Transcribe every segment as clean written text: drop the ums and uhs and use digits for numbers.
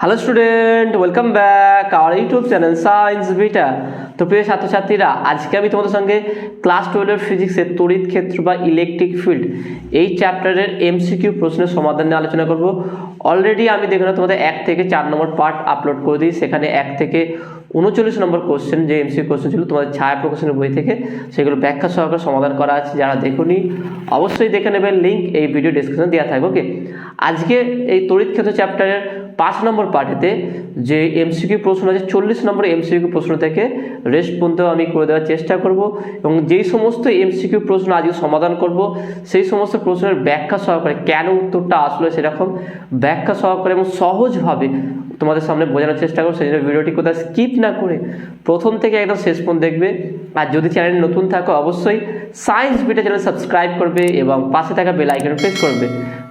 Hello student, welcome back our YouTube channel science beta. তো প্রিয় ছাত্রছাত্রীরা, আজকে আমি তোমাদের সঙ্গে ক্লাস 12 ফিজিক্সের তড়িৎ ক্ষেত্র বা ইলেকট্রিক ফিল্ড এই চ্যাপ্টারের এমসিকিউ প্রশ্নের সমাধান নিয়ে আলোচনা করব। অলরেডি আমি দেখলাম তোমাদের 1 থেকে 4 নম্বর পার্ট আপলোড করে দিই। সেখানে 1 থেকে 39 নম্বর কোশ্চেন যে এমসিকিউ কোশ্চেন ছিল তোমাদের ছায়া প্রকাশনের বই থেকে, সেগুলো ব্যাখ্যা সহকারে সমাধান করা আছে। যারা দেখোনি অবশ্যই দেখে নেবেন, লিঙ্ক এই ভিডিও ডিসক্রিপশনে দেওয়া থাকবে। ওকে, আজকে এই তড়িৎ ক্ষেত্র চ্যাপ্টারের 5 নম্বর পার্টেতে যে এমসিকিউ প্রশ্ন আছে 40 নম্বর এমসিকিউ প্রশ্ন থেকে রেস্ট পর্যন্ত আমি করে দেওয়ার চেষ্টা করব, এবং যেই সমস্ত এমসিকিউ প্রশ্ন আজকে সমাধান করব সেই সমস্ত প্রশ্নের ব্যাখ্যা সহকারে, কেন উত্তরটা আসলে সেরকম ব্যাখ্যা সহকারে এবং সহজভাবে তোমাদের সামনে বোঝানোর চেষ্টা করবো। সেই জন্য ভিডিওটি কোথাও স্কিপ না করে প্রথম থেকে একদম শেষ পর্যন্ত দেখবে। আর যদি চ্যানেলে নতুন থাকো অবশ্যই সায়েন্স বিটা চ্যানেল সাবস্ক্রাইব করবে এবং পাশে থাকা বেল আইকন প্রেস করবে।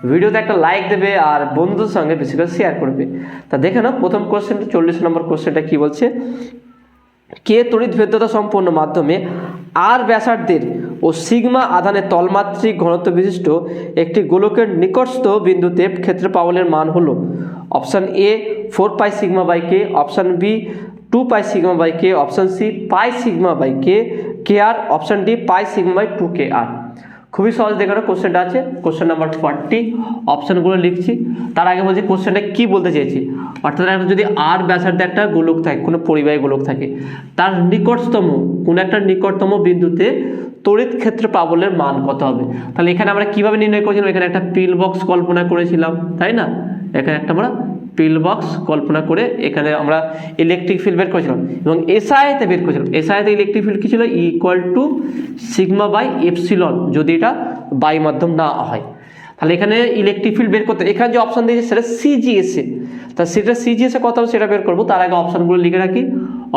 ভিডিওতে একটা লাইক দেবে আর বন্ধুদের সঙ্গে বেশি করে শেয়ার করবে। তা দেখে নাও প্রথম কোশ্চেনটা, 40 নম্বর কোশ্চেনটা কি বলছে। কে তড়িৎ ভেদ্যতা সম্পন্ন মাধ্যমে আর ব্যাসার্ধের ও সিগমা আধানের তলমাত্রিক ঘনত্ব বিশিষ্ট একটি গোলকের নিকটস্থ বিন্দুতে ক্ষেত্র পাওয়ালের মান হলো option A 4 pi sigma by K, option B 2 pi sigma by K, option C pi sigma by K R, option D pi sigma by 2 K R. খুবই সহজ দেখানো কোশ্চেনটা আছে। কোশ্চেন নাম্বার 40 অপশানগুলো লিখছি। তার আগে বলছি কোশ্চেনটা কি বলতে চেয়েছি। অর্থাৎ যদি আর ব্যাসার্ধে একটা গোলক থাকে, কোনো পরিবাহী গোলক থাকে, তার নিকটতম কোনো একটা নিকটতম বিন্দুতে তড়িৎ ক্ষেত্র পাবলের মান কত হবে। তাহলে এখানে আমরা কিভাবে নির্ণয় করেছিলাম, এখানে একটা পিল বক্স কল্পনা করেছিলাম, তাই না? এখানে একটা আমরা পিল বক্স কল্পনা করে এখানে আমরা ইলেকট্রিক ফিল্ড বের করেছিলাম এবং এসআইতে বের করেছিলাম। এসআইতে ইলেকট্রিক ফিল্ড কী ছিল, equal to sigma by epsilon, যদি এটা বায়ু মাধ্যম না হয়। তাহলে এখানে ইলেকট্রিক ফিল্ড বের করতে এখানে যে অপশান দিয়েছে সেটা সিজিএসএ, তা সেটা সিজিএসএ কত হবে সেটা বের করবো। তার আগে অপশানগুলো লিখে রাখি।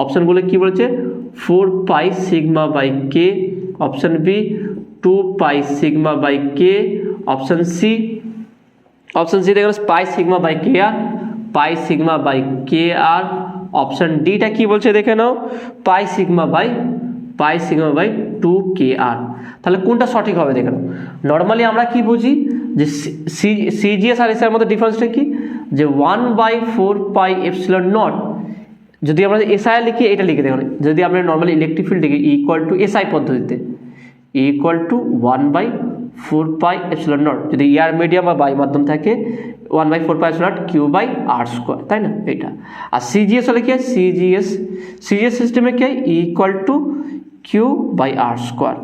অপশানগুলো কি বলেছে, 4 pi sigma by K, option B 2 pi sigma by K, option C দেখুন pi sigma by K R, pi sigma by K R, option ডিটা কি বলছে দেখে নাও, পাই সিগমা বাই 2 কে আর। তাহলে কোনটা সঠিক হবে দেখে নাও। নর্মালি আমরা কি বুঝি যে সিজিএস আর এস এর মধ্যে ডিফারেন্সটা কি, যে 1/4 পাই এপসিলন নট। যদি আমরা এসআই লিখি, এটা লিখে দেখুন, যদি আমরা নর্মালি ইলেকট্রিক ফিল্ড লিখি ইকুয়াল টু এসআই পদ্ধতিতে equal to 1/4 pi epsilon naught, যদি এয়ার মিডিয়াম বা বায়ু মাধ্যম থাকে 1/4 pi epsilon naught Q by R square, তাই না? এটা। আর সিজিএস হলে কি হয়, সিজিএস সিস্টেমে কি হয়, equal to Q by R square.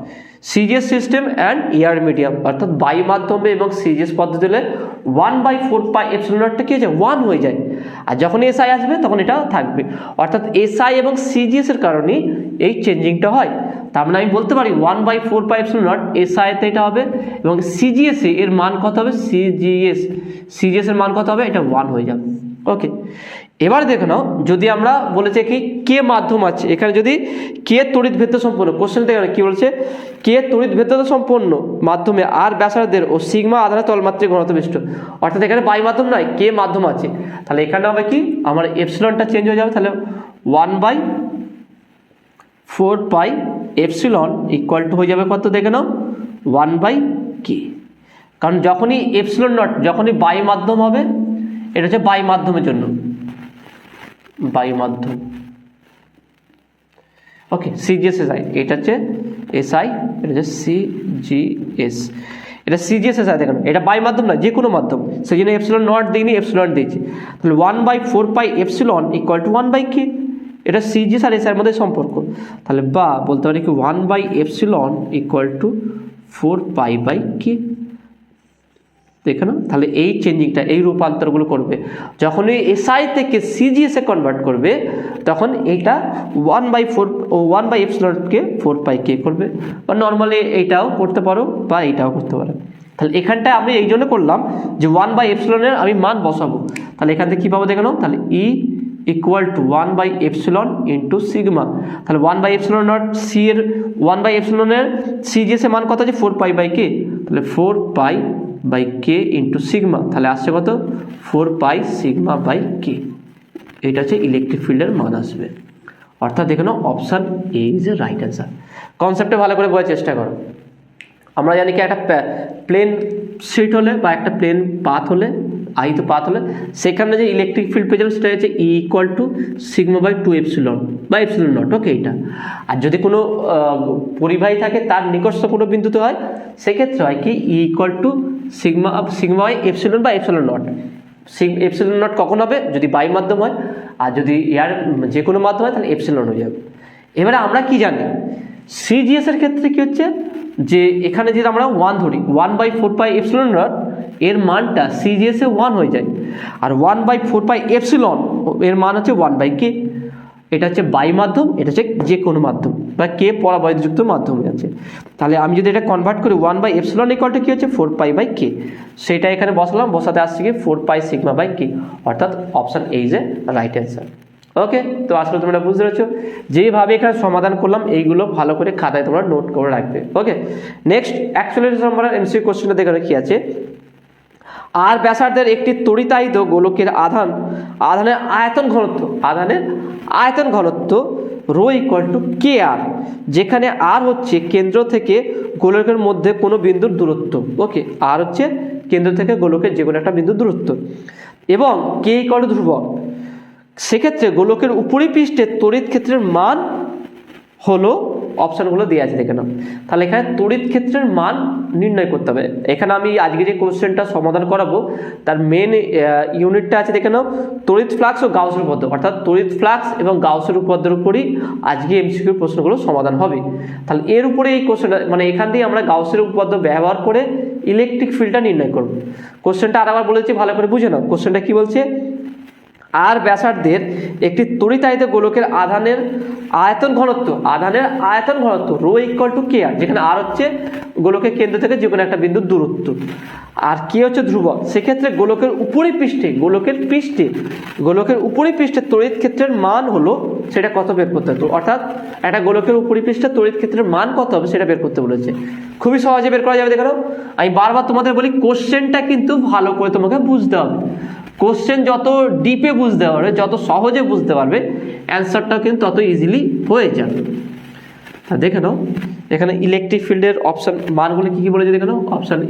CGS system and air medium অর্থাৎ বায়ু মাধ্যমে এবং সিজিএস পদ্ধতি হলে 1/4 পাই এপসিলন নটটা কি হয়ে যায়, 1 হয়ে যায়। আর যখন এসআই আসবে তখন এটা থাকবে। অর্থাৎ এসআই এবং সিজিএস এর কারণে এই চেঞ্জিংটা হয়। তার মানে আমি বলতে পারি 1/4 পাই এপসিলন নট এসআইতে এটা হবে, এবং সিজিএস এর মান কত হবে, সিজিএস এর মান কত হবে, এটা 1 হয়ে যাবে। ওকে, এবার দেখে নাও, যদি আমরা বলেছে কি কে মাধ্যম আছে, এখানে যদি কে তড়িৎ ভেদ্যতা সম্পন্ন, কোশ্চেন দেখে কি বলছে, কে তড়িৎ ভেদ্যতা সম্পন্ন মাধ্যমে আর ব্যাসার্ধের ও সিগমা আধানের তলমাত্রিক ঘনত্ব বিশিষ্ট, অর্থাৎ এখানে বায়ু মাধ্যম নয়, কে মাধ্যম আছে। তাহলে এখানে হবে কি, আমার এপসিলনটা চেঞ্জ হয়ে যাবে। তাহলে 1/4 পাই এপসিলন ইকুয়াল টু হয়ে যাবে কত দেখে নাও, 1/কে। কারণ যখনই এপসিলন নট যখনই বায়ু মাধ্যম হবে, এটা হচ্ছে বায়ু মাধ্যমের জন্য, বায়ু মাধ্যম। ওকে, সিজিএস এসআই, এটা হচ্ছে এসআই, এটা হচ্ছে সিজিএস, এটা সিজিএস এসআই। দেখুন এটা বায়ু মাধ্যম না, যে কোনো মাধ্যম, সেই জন্য এপসিলন নট দিইনি, এপসিলন দিয়েছি। তাহলে 1/4 পাই এপসিলন ইকুয়াল টু 1/কে, এটা সিজিএস আর এসআই এর মধ্যে সম্পর্ক। তাহলে বা বলতে পারি কি 1/এপসিলন ইকুয়াল টু 4 পাই বাই কে। দেখে না, তাহলে এই চেঞ্জিংটা, এই রূপান্তরগুলো করবে যখনই এসআই থেকে সিজিএসে কনভার্ট করবে, তখন এইটা 1/এপসিলনকে 4 পাই কে করবে। বা নর্মালি এইটাও করতে পারো বা এইটাও করতে পারো। তাহলে এখানটায় আমি এই জন্য করলাম যে 1/এপসিলনের আমি মান বসাবো। তাহলে এখান থেকে কী পাবো দেখে নাও, তাহলে ই ইকুয়াল টু 1/এপসিলন ইন্টু সিগমা। তাহলে 1/এপসিলন নট সি এর 1/এপসিলনের সিজিএসের মান কত আছে, 4 পাই বাই কে। তাহলে 4 pi by K into sigma, তাহলে আসছে কত, 4 পাই সিগমা বাই কে। এটা হচ্ছে ইলেকট্রিক ফিল্ডের মান আসবে। অর্থাৎ দেখে নাও option A is a right answer. কনসেপ্টটা ভালো করে বোঝার চেষ্টা করো। আমরা জানি কি একটা প্লেন শিট হলে বা একটা প্লেন পাথ হলে আই তো পাথ হলে সেখানে যে ইলেকট্রিক ফিল্ড পেয়ে যাবে সেটা হচ্ছে E equal to sigma by 2 epsilon বা এপসিলন নট। ওকে, এটা আর যদি কোনো পরিবাহী থাকে তার নিকটস্থ কোনো বিন্দুতে হয় সেক্ষেত্রে হয় কি E equal to sigma by epsilon বা এপসিলন নট। এপসিলন নট কখন হবে? যদি বায়ু মাধ্যম হয়, আর যদি এয়ার যে কোনো মাধ্যম হয় তাহলে এপসিলন হয়ে যাবে। এবারে আমরা কি জানি সিজিএস এর ক্ষেত্রে কি হচ্ছে যে এখানে যদি আমরা 1 ধরি 1/4 এপসিলন নট এর মানটা সিজিএস এ 1 হয়ে যায়, আর 1/4 এপসিলন এর মান হচ্ছে 1/k। এটা হচ্ছে বায়ু মাধ্যম, এটা হচ্ছে যে কোনো মাধ্যম বা কে পরাবৈদ্যুক্ত মাধ্যমে আছে। তাহলে আমি যদি এটা কনভার্ট করি 1/ε ইকুয়াল টু কি হচ্ছে 4π/k, সেটা এখানে বসালাম, বসাতে আসছে কি 4π σ/k, অর্থাৎ option A is a right answer. Okay, তো আসলে তোমরা বুঝতে পারছো যেভাবে এখানে সমাধান করলাম এইগুলো ভালো করে খাতায় তোমরা নোট করে রাখবে। ওকে, নেক্সট অ্যাকচুয়ালি আমরা এমসিকিউ কোশ্চেনটা দেখানো কি আছে, আর ব্যাসার্ধের একটি তড়িতায়িত গোলকের আধানের আয়তন ঘনত্ব রো ইকুয়াল টু কে আর, যেখানে আর হচ্ছে কেন্দ্র থেকে গোলকের মধ্যে কোনো বিন্দুর দূরত্ব। ওকে, আর হচ্ছে কেন্দ্র থেকে গোলকের যে কোনো একটা বিন্দুর দূরত্ব, এবং কে ইকুয়াল টু ধ্রুবক। সেক্ষেত্রে গোলকের উপরিপৃষ্ঠে তড়িৎ ক্ষেত্রের মান হলো, অপশানগুলো দেওয়া আছে দেখে নাও। তাহলে এখানে তড়িৎ ক্ষেত্রের মান নির্ণয় করতে হবে। এখানে আমি আজকে যে কোশ্চেনটা সমাধান করাবো তার মেন ইউনিটটা আছে দেখে নাও, তড়িৎ ফ্লাক্স ও গাউসের উপপাদ্য, অর্থাৎ তড়িৎ ফ্লাক্স এবং গাউসের উপপাদ্যের উপরই আজকে এমসিকিউ প্রশ্নগুলো সমাধান হবে। তাহলে এর উপরে এই কোশ্চেনটা মানে এখান দিয়ে আমরা গাউসের উপপাদ্য ব্যবহার করে ইলেকট্রিক ফিল্ডটা নির্ণয় করব। কোশ্চেনটা আরেকবার বলেছি, ভালো করে বুঝে নাও। কোশ্চেনটা কি বলছে, আর ব্যাসার্ধের একটি তড়িতায়িত গোলকের আধানের আয়তন ঘনত্ব রো ইকুয়াল টু কে আর, যেখানে আর হচ্ছে গোলকের কেন্দ্র থেকে যে কোনো একটা বিন্দুর দূরত্ব, আর কে হচ্ছে ধ্রুবক। সেক্ষেত্রে গোলকের উপরিপৃষ্ঠে তড়িৎ ক্ষেত্রের মান হলো, সেটা কত বের করতে হবে, অর্থাৎ একটা গোলকের উপরিপৃষ্ঠে তড়িৎ ক্ষেত্রের মান কত হবে সেটা বের করতে বলেছে। খুবই সহজে বের করা যাবে। দেখো আমি বারবার তোমাদের বলি কোশ্চেনটা কিন্তু ভালো করে তোমাকে বুঝতে হবে। কোশ্চেন যত ডিপে বুঝতে পারবে, যত সহজে বুঝতে পারবে, অ্যান্সারটাও কিন্তু তত ইজিলি হয়ে যাবে। তা দেখে নাও এখানে ইলেকট্রিক ফিল্ডের অপশান মানগুলো কী কী বলেছে দেখে নাও। অপশান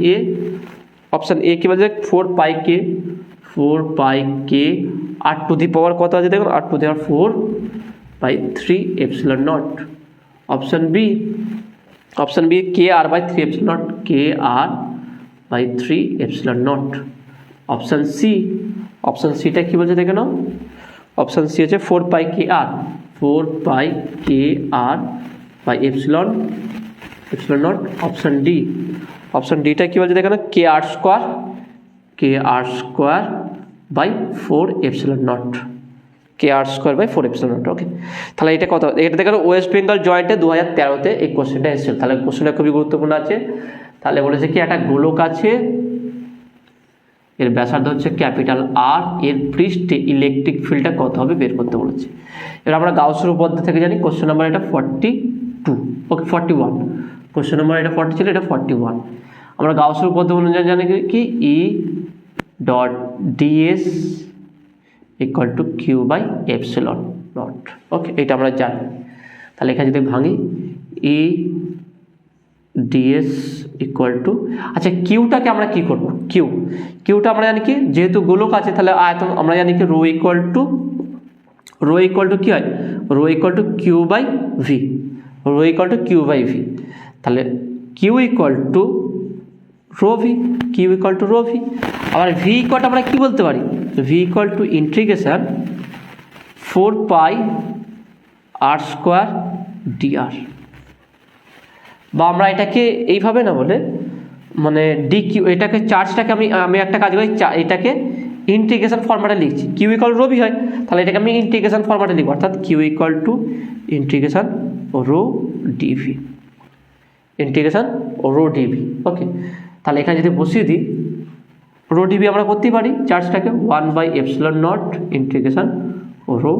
এ কী বলেছে 4πk আর টু দি পাওয়ার কত আছে দেখুন, 4/3 epsilon naught. Option B kr/3 epsilon naught, kr/3 epsilon naught. Option সিটা কি বলছে দেখে নাও। অপশান সি হচ্ছে 4πkr by epsilon naught. Option ডিটা কি বলছে দেখে নাও, kr square by 4 epsilon naught, kr² by 4 epsilon naught. Okay, তাহলে এটা কত, এটা দেখো ওয়েস্ট বেঙ্গল জয়েন্টে 2013-তে এই কোশ্চেনটা এসেছিল। তাহলে কোশ্চেনটা খুবই গুরুত্বপূর্ণ আছে। তাহলে বলেছে কি একটা গোলক আছে, এর ব্যাসার্ধ হচ্ছে ক্যাপিটাল আর, এর পৃষ্ঠে ইলেকট্রিক ফিল্ডটা কত হবে বের করতে বলেছে। এবার আমরা গাউসের উপপাদ্য থেকে জানি, কোশ্চেন নাম্বার এটা 42, ওকে 41, কোশ্চেন নাম্বার এটা 40 ছিল, এটা 41। আমরা গাউসের উপপাদ্য অনুযায়ী জানি কি E dot DS equal to Q by epsilon naught. Okay, এটা আমরা জানি। তাহলে এখানে যদি ভাঙি ই ডিএস ইকুয়াল টু, আচ্ছা কিউটাকে আমরা কি করব, কিউটা আমরা জানি কি, যেহেতু গোলক আছে তাহলে আয়তন আমরা জানি কি রো ইকুয়াল টু কি হয়, rho equal to Q by V, তাহলে Q equal to rho V. আবার ভি ইকুয়াল আমরা কি বলতে পারি, V equal to integration 4πr² dr, বা আমরা এটাকে এইভাবে না বলে মানে ডি কিউ, এটাকে চার্জটাকে আমি একটা কাজ করি, এটাকে ইন্টিগ্রেশন ফরম্যাটে লিখছি, কিউ ইকুয়াল রো ভি হয়, তাহলে এটাকে আমি ইন্টিগ্রেশন ফরম্যাটে লিখব, অর্থাৎ Q equal to integration rho DV, okay. তাহলে এখানে যদি বসিয়ে দিই রো ডিভি আমরা করতেই পারি চার্জটাকে 1/ε0 ইন্টিগ্রেশন রো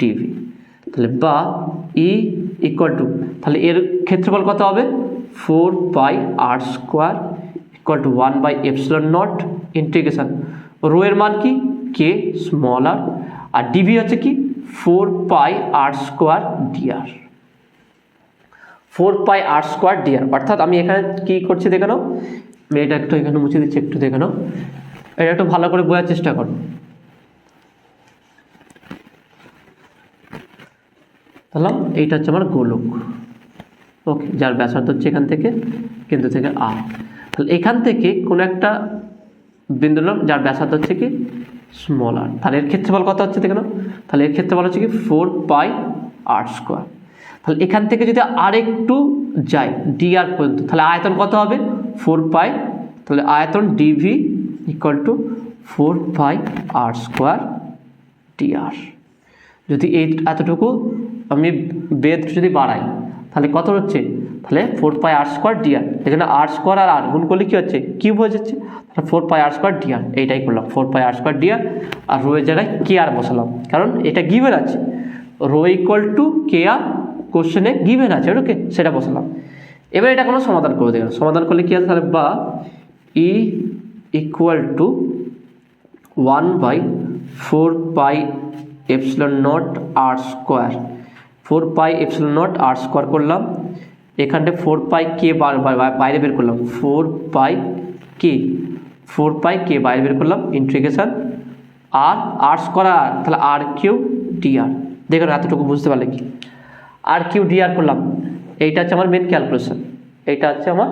ডিভি, তাহলে বা ই ইকুয়াল টু, তাহলে এর ক্ষেত্রফল কত হবে 4πr² equal to 1/ε0 integration rho এর মান কি কে স্মল আর ডিভি হচ্ছে কি 4πr² dr, 4πr² dr। অর্থাৎ আমি এখানে কি করছি দেখে নাও, এটা একটু এখানে মুছে দিচ্ছি, একটু দেখে নাও, এটা একটু ভালো করে বোঝার চেষ্টা করো। তাহলে এইটা হচ্ছে আমার গোলক, ওকে, যার ব্যাসার্ধ হচ্ছে এখান থেকে কেন্দ্র থেকে আর। তাহলে এখান থেকে কোনো একটা বিন্দু নিলাম যার ব্যাসার্ধ হচ্ছে কি স্মল আর। তাহলে এর ক্ষেত্রফল কত হচ্ছে দেখে নাও। তাহলে এর ক্ষেত্রফল হচ্ছে কি 4πr²। তাহলে এখান থেকে যদি আরেকটু যাই dr পর্যন্ত, তাহলে আয়তন কত হবে 4π। তাহলে আয়তন dv = 4πr² dr। যদি এই এতটুকু আমি বেদ যদি বাড়াই তাহলে কত হচ্ছে, তাহলে 4πr² dr। এখানে r² আর r গুণ করলে কি হচ্ছে, কিউব হয়ে যাচ্ছে। তাহলে 4πr² dr, এইটাই করলাম 4πr² dr। আর রো এর জায়গায় কে আর বসালাম, কারণ এটা গিভেন আছে, রো = kr, কোশ্চেনে গিভেন আছে, ওকে, সেটা বসালাম। এবার এটা কোনো সমাধান করে দেবেন, সমাধান করলে কি আছে, তাহলে বা E = 1/4πε0r²। 4πε0r² করলাম, এখানটা 4π কে বাইরে বের করলাম, 4π কে বাইরে বের করলাম, ইন্টিগ্রেশন r², তাহলে r³ dr। দেখুন এতটুকু বুঝতে পারলে কি, r³ dr করলাম। এইটা হচ্ছে আমার মেন ক্যালকুলেশন, এইটা হচ্ছে আমার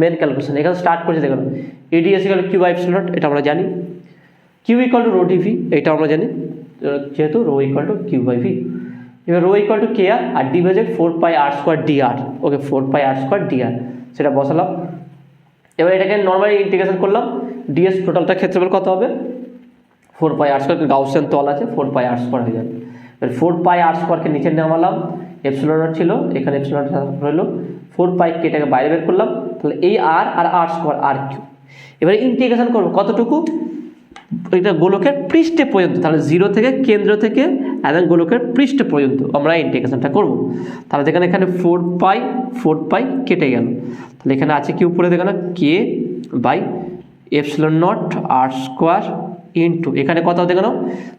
মেন ক্যালকুলেশন। এখানে স্টার্ট করছি দেখুন, EDS = q/ε0, এটা আমরা জানি। q = ρdv, এটা আমরা জানি, যেহেতু ρ = q/v। এবার ρ = kr আর dv হচ্ছে 4πr² dr, ওকে, 4πr² dr, সেটা বসালাম। এবার এটাকে নর্মালি ইন্টিগ্রেশন করলাম, ds টোটালটা ক্ষেত্রফল কত হবে 4πr², গাউসিয়ান তল আছে, 4πr² হয়ে যাবে। এবার 4πr² কে নিচে নামালাম, ε0 ছিল, এখানে ε0 হলো 4π কে, এটাকে বাইরে বের করলাম। তাহলে এই r আর r² r³। এবারে ইন্টিগ্রেশন করবো কতটুকু, এটা গোলকের পৃষ্ঠে পর্যন্ত, তাহলে 0 থেকে কেন্দ্র থেকে একদম গোলকের পৃষ্ঠ পর্যন্ত আমরা ইন্টিগ্রেশনটা করব। তাহলে দেখেন এখানে 4π কেটে গেল, তাহলে এখানে আছে কি উপরে দেখেন k/ε0r² ইন্টু এখানে কত দেখেন,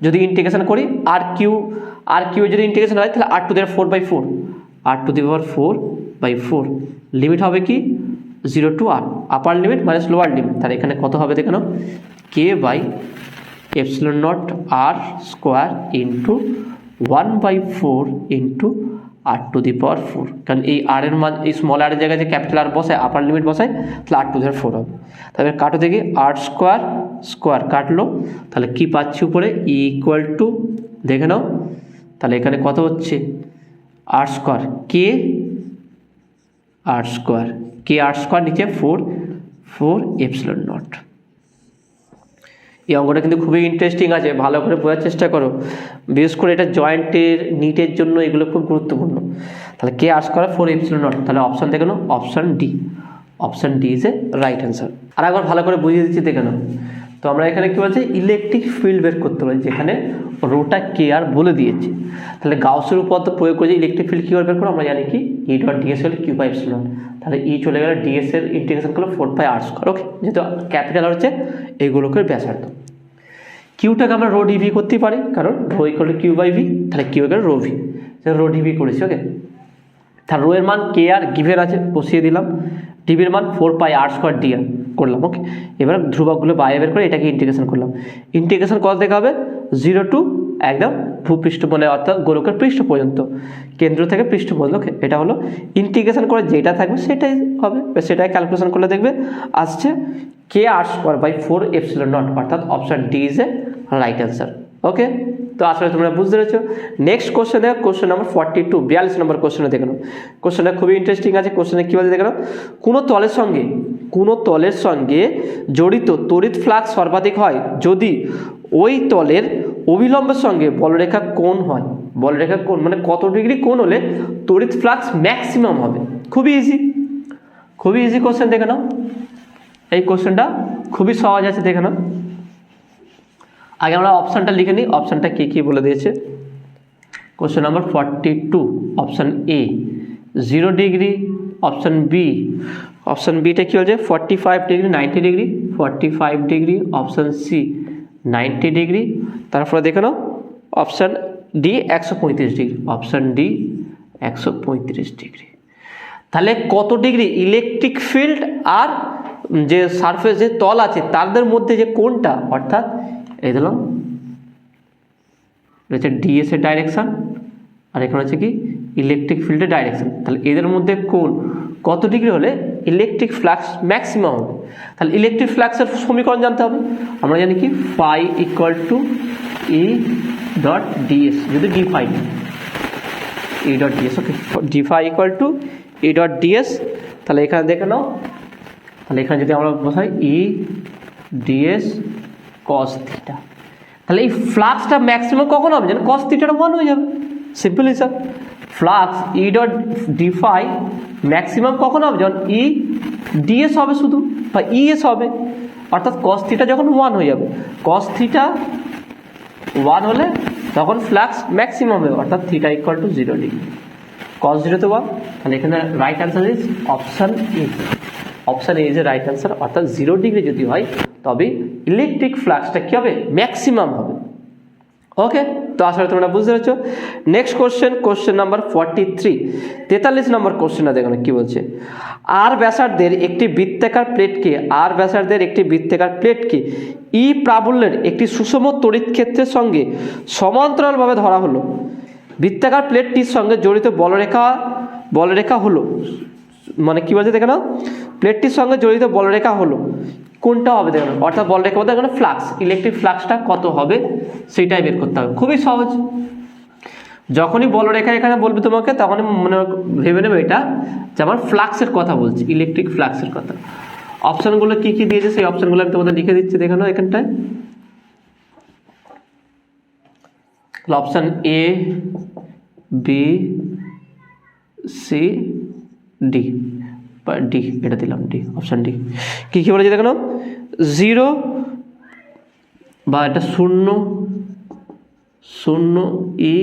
যদি ইন্টিগ্রেশন করি r³ যদি ইন্টিগ্রেশন হয় তাহলে r⁴/4 লিমিট হবে কি 0 to r, upper limit minus lower limit. তাহলে এখানে কত হবে দেখেন, k/ε0r² ইন্টু 1/4 ইন্টু r⁴, কারণ এই r এর মান, এই স্মল r এর জায়গায় যে ক্যাপিটাল আর বসায়, আপার লিমিট বসায়, তাহলে r⁴ হবে। তাহলে কাটো দেখি, r² কাটলো, তাহলে কি পাচ্ছি উপরে = দেখে নাও, তাহলে এখানে কত হচ্ছে r², kr², নিচে 4ε0। এই অঙ্কটা কিন্তু খুবই ইন্টারেস্টিং আছে, ভালো করে বোঝার চেষ্টা করো, বিশেষ করে এটা জয়েন্টের নিটের জন্য এগুলো খুব গুরুত্বপূর্ণ। তাহলে kr² 4ε0, তাহলে অপশান দেখে নাও, option D is a right answer. আর একবার ভালো করে বুঝিয়ে দিচ্ছি দেখে নাও। তো আমরা এখানে কি বলছি, ইলেকট্রিক ফিল্ড বের করতে পারি, যেখানে রোটা kr বলে দিয়েছে। তাহলে গাউসের উপপাদ্য প্রয়োগ করে ইলেকট্রিক ফিল্ড কীভাবে বের করো, আমরা জানি কি E.ds হলে q/ε0, তাহলে E চলে গেলে ds এর ইন্টিগ্রেশন করলে 4πr², ওকে, যেহেতু ক্যাপিটাল হচ্ছে এই গোলকের ব্যাসার্ধ। কিউটাকে আমরা ρdv করতে পারি, কারণ ρ = q/v, তাহলে q = ρv, ρdv করেছি, ওকে। তাহলে রো এর মান kr গিভেন আছে, বসিয়ে দিলাম, dv এর মান 4πr² dr করলাম, ওকে। এবার ধ্রুবকগুলো বাইরে বের করে এটাকে ইন্টিগ্রেশন করলাম। ইন্টিগ্রেশন কত দেখা হবে 0 to একদম ভূপৃষ্ঠ, মানে অর্থাৎ গোলকের পৃষ্ঠ পর্যন্ত, কেন্দ্র থেকে পৃষ্ঠ পর্যন্ত, ওকে। এটা হলো ইন্টিগ্রেশন করে যেটা থাকবে সেটাই হবে, সেটাই ক্যালকুলেশন করলে দেখবে আসছে kr²/4ε0, অর্থাৎ option D is a right answer, okay. তো আসলে তোমরা বুঝতে পেরেছো। নেক্সট কোশ্চেন দেখো, কোশ্চেন নাম্বার 42, 42 নম্বর কোশ্চেনে দেখে নাও। কোশ্চেনটা খুবই ইন্টারেস্টিং আছে। কোশ্চেনে কী বলছে দেখে নাও, কোনো তলের সঙ্গে জড়িত তড়িৎ ফ্লাক্স সর্বাধিক হয় যদি ওই তলের অবিলম্বের সঙ্গে বলরেখা কোণ হয়। বলরেখা কোণ মানে কত ডিগ্রি কোণ হলে তড়িৎ ফ্লাক্স ম্যাক্সিমাম হবে। খুবই ইজি কোশ্চেন, দেখে নাও। এই কোশ্চেনটা খুবই সহজ আছে, দেখে নাও। আগে আমরা অপশানটা লিখে নিই, অপশানটা কী বলে দিয়েছে। Question number 42, option A 0 degree, option বিটা কী হচ্ছে 45 degree 90 degree, 45 degree, option C 90 degree, তারপরে দেখে নাও option D 135 degree, option D 135 degree. তাহলে কত ডিগ্রি ইলেকট্রিক ফিল্ড আর যে সারফেস যে তল আছে তাদের মধ্যে যে কোণটা, অর্থাৎ এই দিলাম হচ্ছে ডিএস এর ডাইরেকশন আর এখানে হচ্ছে কি ইলেকট্রিক ফিল্ডের ডাইরেকশন। তাহলে এদের মধ্যে কোণ কত ডিগ্রি হলে ইলেকট্রিক ফ্লাক্স ম্যাক্সিমাম হবে। তাহলে ইলেকট্রিক ফ্লাক্সের সমীকরণ জানতে হবে। আমরা জানি কি phi equal to E dot DS, যদি D phi E dot DS, okay, D phi equal to E dot DS. তাহলে এখানে দেখে নাও, তাহলে এখানে যদি আমরা বসাই ই ডিএস কস থিটা, তাহলে এই ফ্লাক্সটা ম্যাক্সিমাম কখন হবে যেন কস থিটাটা 1 হয়ে যাবে। সিম্পল হিসাব, flux E dot D phi maximum কখন হবে যখন ই ডিএস হবে শুধু, বা ইএস হবে, অর্থাৎ কস থিটা যখন 1 হয়ে যাবে। কস থিটা 1 হলে তখন ফ্লাক্স ম্যাক্সিমাম হবে, অর্থাৎ থিটা ইকুয়াল টু 0 ডিগ্রি। কস 0 তে 1, তাহলে এখানে right answer is option A. Option A is a right answer, অর্থাৎ 0 ডিগ্রি যদি হয় তবে ইলেকট্রিক ফ্লাক্সটা কী হবে ম্যাক্সিমাম হবে। ওকে, তো আসলে তোমরা বুঝতে পেরেছো। নেক্সট কোশ্চেন নাম্বার 43, 43 নম্বর কোশ্চেনটা দেখো কি বলছে। আর ব্যাসার্ধের একটি বৃত্তাকার প্লেটকে ই প্রাবল্যের একটি সুষম তড়িৎ ক্ষেত্রের সঙ্গে সমান্তরালভাবে ধরা হলো। বৃত্তাকার প্লেটটির সঙ্গে জড়িত বলরেখা হলো, মানে কি বলছে দেখে নাও, প্লেটটির সঙ্গে জড়িত বলরেখা হলো কোনটা হবে দেখো, অর্থাৎ বলরেখা বলতে এখানে ফ্লাক্স, ইলেকট্রিক ফ্লাক্সটা কত হবে সেইটাই বের করতে হবে। খুবই সহজ, যখনই বলরেখা এখানে বলবে তোমাকে তখনই মনে ভেবে নেবে এটা যে আমার ফ্লাক্সের কথা বলছি, ইলেকট্রিক ফ্লাক্সের কথা। অপশানগুলো কি কি দিয়েছে সেই অপশানগুলো আমি তোমাদের লিখে দিচ্ছি, দেখে নাও এখানটায়। Option A B C D, বা ডি, এটা দিলাম ডি, অপশান ডি। কী কী বলেছে দেখো, 0 বা এটা 0 ই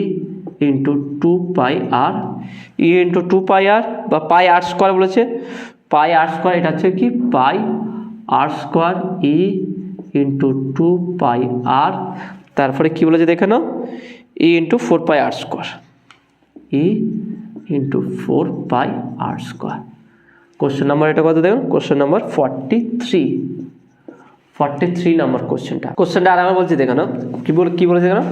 ইন্টু 2 পাই আর, ই ইন্টু 2 পাই আর, বা পাই আর স্কোয়ার বলেছে, পাই আর স্কোয়ার, এটা হচ্ছে কি পাই আর স্কোয়ার ই ইন্টু 2 পাই আর, তারপরে কী বলেছে দেখে নাও ই ইন্টু 4 পাই আর স্কোয়ার, ই ইন্টু 4 পাই আর স্কোয়ার। কোশ্চেন নাম্বার এটা কত দেখুন, কোশ্চেন নাম্বার 43 নম্বর কোশ্চেনটা আর আমি বলছি দেখো কি বলেছে দেখো,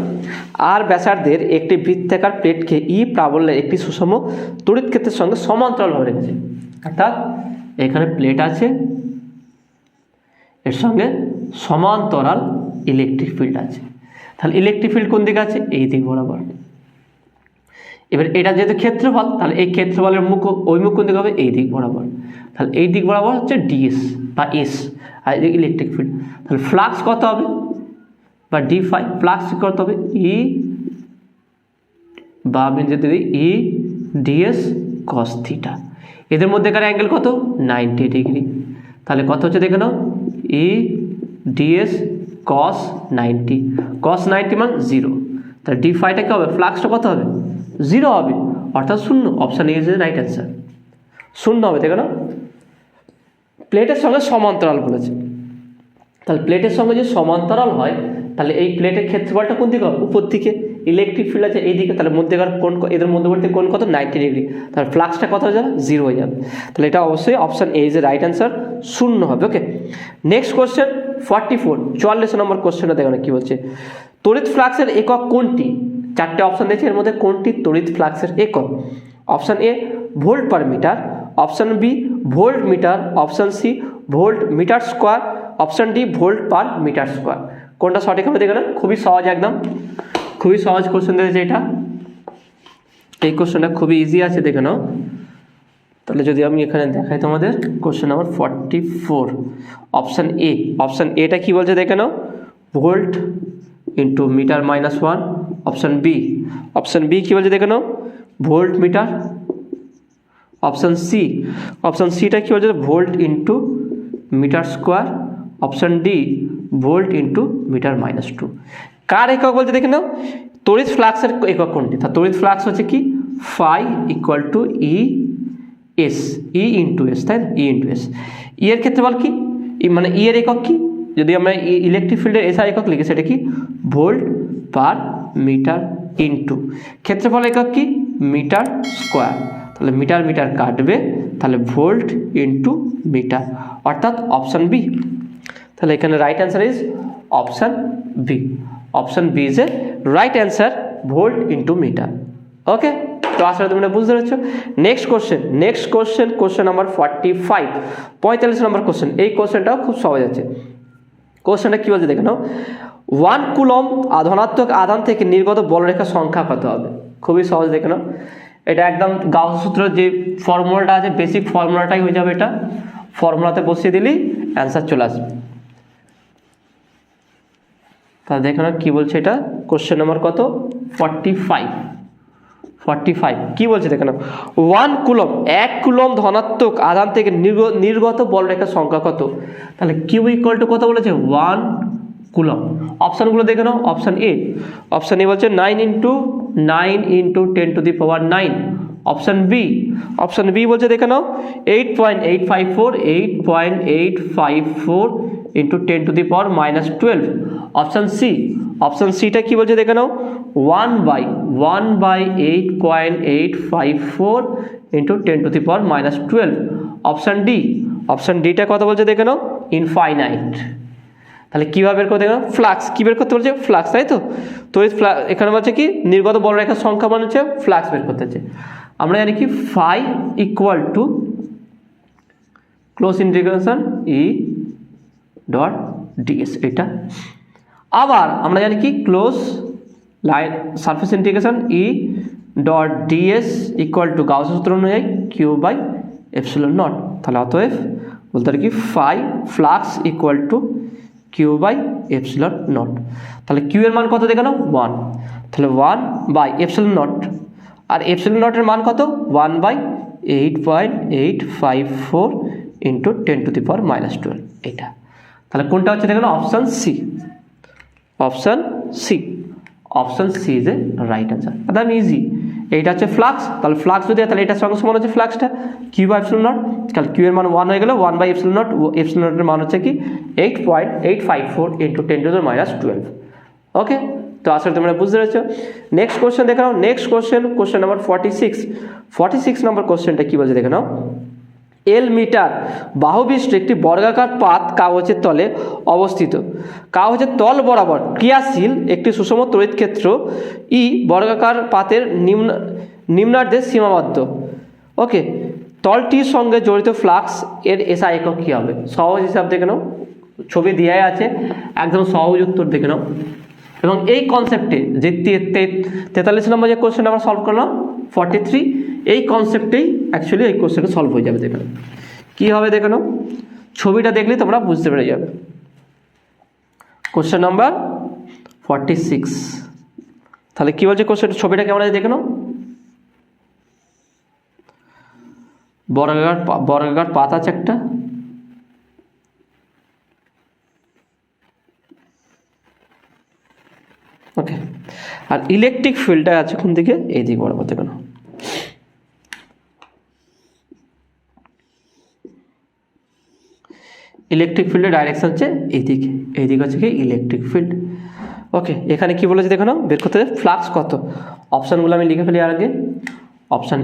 আর ব্যাসার্ধের একটি বৃত্তাকার প্লেটকে ই প্রাবল্যের একটি সুষম তড়িৎ ক্ষেত্রের সঙ্গে সমান্তরালভাবে রেখেছে। অর্থাৎ এখানে প্লেট আছে, এর সঙ্গে সমান্তরাল ইলেকট্রিক ফিল্ড আছে। তাহলে ইলেকট্রিক ফিল্ড কোন দিকে আছে, এই দিক বরাবর। এবার এটা যেহেতু ক্ষেত্রফল, তাহলে এই ক্ষেত্রফলের মুখ কোন দিকে হবে, এই দিক বরাবর। তাহলে এই দিক বরাবর হচ্ছে ডিএস বা এস, আর এই ইলেকট্রিক ফিল্ড। তাহলে ফ্লাক্স কত হবে, বা ডি ফাই, ফ্লাক্স কত হবে ই, বা আমি যদি দিই ই ডিএস কস থিটা। এদের মধ্যেকার অ্যাঙ্গেল কত, 90 ডিগ্রি। তাহলে কত হচ্ছে দেখে নাও ই ডিএস কস 90, কস 90 মান 0। তাহলে ডি ফাইটা কী হবে, ফ্লাক্সটা কত হবে 0 হবে, অর্থাৎ 0। Option A is right answer, 0 হবে দেখো না। প্লেটের সঙ্গে সমান্তরাল বলেছে, তাহলে প্লেটের সঙ্গে যদি সমান্তরাল হয় তাহলে এই প্লেটের ক্ষেত্রফলটা কোন দিকে হবে, উপর দিকে। ইলেকট্রিক ফিল্ড আছে এই দিকে, তাহলে মধ্যেকার কোণ, এদের মধ্যবর্তী কোণ কত, 90 ডিগ্রি। তাহলে ফ্লাক্সটা কত হয়ে যাবে, 0 হয়ে যাবে। তাহলে এটা অবশ্যই option A is a right answer, 0 হবে। ওকে, নেক্সট কোশ্চেন 44 নম্বর কোশ্চেনটা দেখো না কি বলছে। তড়িৎ ফ্লাক্সের একক কোনটি, 4টে অপশান দিয়েছে, এর মধ্যে কোনটি তড়িৎ ফ্লাক্সের একক। Option A volt per metre, option B volt metre, option C volt metre square, option D volt per metre square. কোনটা সঠিক হবে দেখে না, খুবই সহজ, একদম খুবই সহজ কোশ্চেন দিয়েছে এটা। এই কোশ্চেনটা খুবই ইজি আছে দেখে নাও। তাহলে যদি আমি এখানে দেখাই তোমাদের কোশ্চেন নাম্বার 44, অপশান এটা কি বলছে দেখে নাও, volt into metre -1। Option B কি বলছে দেখে নাও, ভোল্ট মিটার। অপশান সিটা কি বলছে, volt into metre square. Option D volt into metre -2। কার একক বলছে দেখে নাও, তড়িৎ ফ্লাক্সের একক কোনটি। তা তড়িৎ ফ্লাক্স হচ্ছে কি phi equal to E into S, তাই না, ই ইন্টু এস। ই এর ক্ষেত্রফল কি, মানে ই এর একক কি, যদি আমরা ইলেকট্রিক ফিল্ডের এসআই একক লিখি সেটা কি ভোল্ট পার মিটার ইন্টু ক্ষেত্রফল একক কি মিটার স্কোয়ার। তাহলে মিটার মিটার কাটবে, তাহলে ভোল্ট ইন্টু মিটার, অর্থাৎ অপশান বি। তাহলে এখানে right answer is option B. Option B is a right answer, volt into metre. Okay, তো আসলে তোমরা বুঝতে পারছো। Next question, question number 45, 45 number question. এই কোশ্চেনটাও খুব সহজ আছে। কোশ্চেনটা কী বলছে দেখে নাও, 1 কুলম ধনাত্মক আধান থেকে নির্গত বলরেখার সংখ্যা কত হবে? খুবই সহজ, দেখে নাও। এটা একদম গাউস সূত্রের যে ফর্মুলাটা আছে, বেসিক ফর্মুলাটাই হয়ে যাবে। এটা ফর্মুলাতে বসিয়ে দিলেই অ্যান্সার চলে আসবে। তাহলে দেখে নাও কী বলছে এটা, কোশ্চেন নাম্বার কত, 45 কি বলছে দেখে নাও, 1 কুলম 1 কুলম ধনাত্মক আধান থেকে নির্গত বলরেখার সংখ্যা কত? তাহলে কিউ ইকুয়াল টু কত বলেছে, 1 কুলম। অপশানগুলো দেখে নাও। অপশান এ বলছে 9 × 10⁻⁹। অপশান বি বলছে দেখে নাও 8.854 × 10⁻⁻12। অপশান সিটা কি বলছে দেখে নাও 1/8.854 × 10⁻⁻12। অপশান ডিটা কত বলছে দেখে নাও, ইনফাইনাইট। তাহলে কীভাবে বের করতে দেখো, ফ্লাক্স কী বের করতে বলছে, ফ্লাক্স, তাই তো। তো এখানে বলছে কি নির্গত বলরেখার সংখ্যা মানে হচ্ছে ফ্লাক্স বের করতে হচ্ছে। আমরা জানি কি phi equal to close integration E dot DS, এটা। আবার আমরা জানি কি close line surface integration E dot DS equal to গাউসের সূত্র অনুযায়ী Q/ε0। তাহলে অতএব বলতে পারি কি phi flux equal to Q/ε0। তাহলে কিউ এর মান কত দেখে নাও 1, তাহলে 1/ε0, আর ε0 এর মান কত 1/8.854 × 10⁻⁻12, এটা। তাহলে কোনটা হচ্ছে দেখে নাও, option C is a right answer. একদম ইজি। এইটা হচ্ছে ফ্লাক্স, তাহলে ফ্লাক্স যদি তাহলে এটার সঙ্গে সমান হচ্ছে ফ্লাক্সটা Q/ε0। তাহলে কিউ এর মান 1 হয়ে গেল, 1/ε0, ε0 এর মান হচ্ছে কি 8.854 × 10⁻⁻12। ওকে, তো আসলে তোমরা বুঝতে পেরেছো। নেক্সট কোশ্চেন দেখে নাও। কোশ্চেন নাম্বার 46 নম্বর কোশ্চেনটা কি বলছে দেখে নাও, এল মিটার বাহুবিশিষ্ট একটি বর্গাকার পাত কাগজের তলে অবস্থিত। কাগজের তল বরাবর ক্রিয়াশীল একটি সুষম তড়িৎ ক্ষেত্র ই বর্গাকার পাতের নিম্নার্ধে সীমাবদ্ধ। ওকে, তলটির সঙ্গে জড়িত ফ্লাক্স এর এসআই একক কী হবে? সহজ হিসাব দেখে নাও, ছবি দেওয়াই আছে, একদম সহজ উত্তর দেখে নাও। এবং এই কনসেপ্টে যে 43 নম্বর যে কোশ্চেন আমরা সলভ করলাম 43, এই কনসেপ্টেই অ্যাকচুয়ালি এই কোশ্চেনটা সলভ হয়ে যাবে। দেখে নাও কী হবে, দেখে নাও ছবিটা দেখলেই তোমরা বুঝতে পেরে যাবে। কোশ্চেন নাম্বার 46, তাহলে কী বলছে কোশ্চেন, ছবিটা কেমন আছে দেখে নাও। বর্গাকার পাত আছে একটা, ওকে, আর ইলেকট্রিক ফিল্ডটা আছে কোন দিকে, এই দিকে বরাবর। দেখে নাও ইলেকট্রিক ফিল্ডের ডাইরেকশন হচ্ছে এইদিকে, এইদিকে হচ্ছে কি ইলেকট্রিক ফিল্ড। ওকে, এখানে কি বলেছে দেখো না, বের করতে হবে ফ্লাক্স কত। অপশানগুলো আমি লিখে ফেলি আগে। অপশান